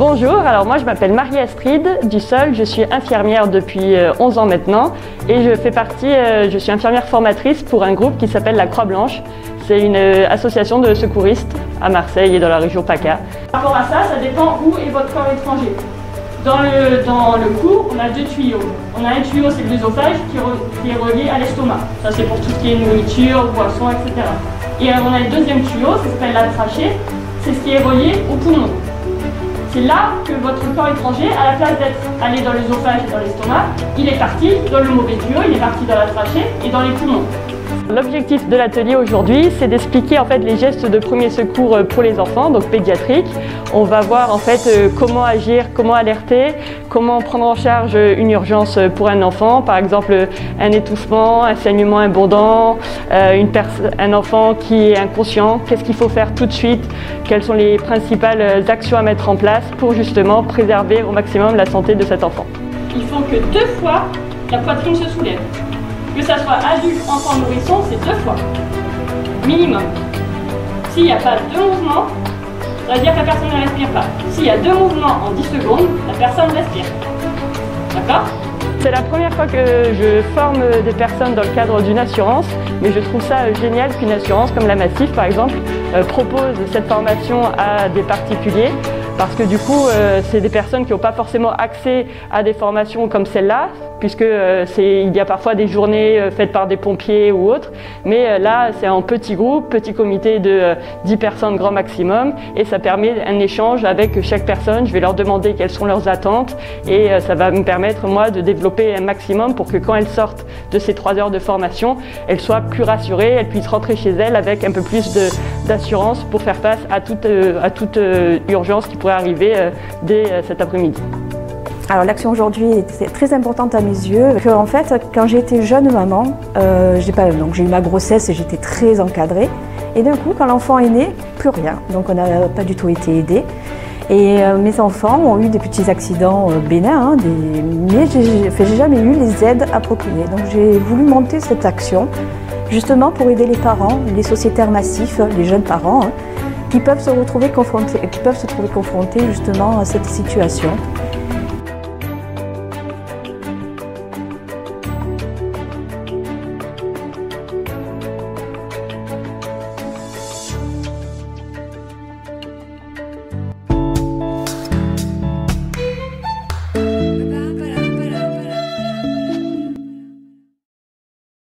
Bonjour, alors moi je m'appelle Marie-Astrid Dussol, je suis infirmière depuis 11 ans maintenant et je suis infirmière formatrice pour un groupe qui s'appelle la Croix-Blanche. C'est une association de secouristes à Marseille et dans la région PACA. Par rapport à ça, ça dépend où est votre corps étranger. Dans le cou, on a deux tuyaux. On a un tuyau, c'est l'œsophage, qui est relié à l'estomac. Ça c'est pour tout ce qui est nourriture, boisson, etc. Et on a le deuxième tuyau, ça s'appelle la trachée, c'est ce qui est relié au poumon. C'est là que votre corps étranger, à la place d'être allé dans l'œsophage et dans l'estomac, il est parti dans le mauvais tuyau, il est parti dans la trachée et dans les poumons. L'objectif de l'atelier aujourd'hui, c'est d'expliquer en fait les gestes de premier secours pour les enfants, donc pédiatriques. On va voir en fait comment agir, comment alerter, comment prendre en charge une urgence pour un enfant, par exemple un étouffement, un saignement abondant, un enfant qui est inconscient, qu'est-ce qu'il faut faire tout de suite, quelles sont les principales actions à mettre en place pour justement préserver au maximum la santé de cet enfant. Il faut que 2 fois la poitrine se soulève. Que ça soit adulte, enfant, nourrisson, c'est 2 fois. Minimum. S'il n'y a pas 2 mouvements, ça veut dire que la personne ne respire pas. S'il y a 2 mouvements en 10 secondes, la personne respire. D'accord ? C'est la première fois que je forme des personnes dans le cadre d'une assurance, mais je trouve ça génial qu'une assurance comme la Massif, par exemple, propose cette formation à des particuliers. Parce que du coup, c'est des personnes qui n'ont pas forcément accès à des formations comme celle-là, puisque il y a parfois des journées faites par des pompiers ou autres. Mais là, c'est en petit groupe, petit comité de 10 personnes grand maximum, et ça permet un échange avec chaque personne. Je vais leur demander quelles sont leurs attentes, et ça va me permettre, moi, de développer un maximum pour que quand elles sortent de ces 3 heures de formation, elles soient plus rassurées, elles puissent rentrer chez elles avec un peu plus d'assurance pour faire face à toute urgence qui pourrait arriver dès cet après-midi. Alors l'action aujourd'hui est très importante à mes yeux. En fait, quand j'ai été jeune maman, j'ai eu ma grossesse et j'étais très encadrée. Et d'un coup, quand l'enfant est né, plus rien. Donc on n'a pas du tout été aidés. Et mes enfants ont eu des petits accidents bénins, mais j'ai jamais eu les aides appropriées. Donc j'ai voulu monter cette action justement pour aider les parents, les sociétaires massifs, les jeunes parents, qui peuvent se trouver confrontés justement à cette situation.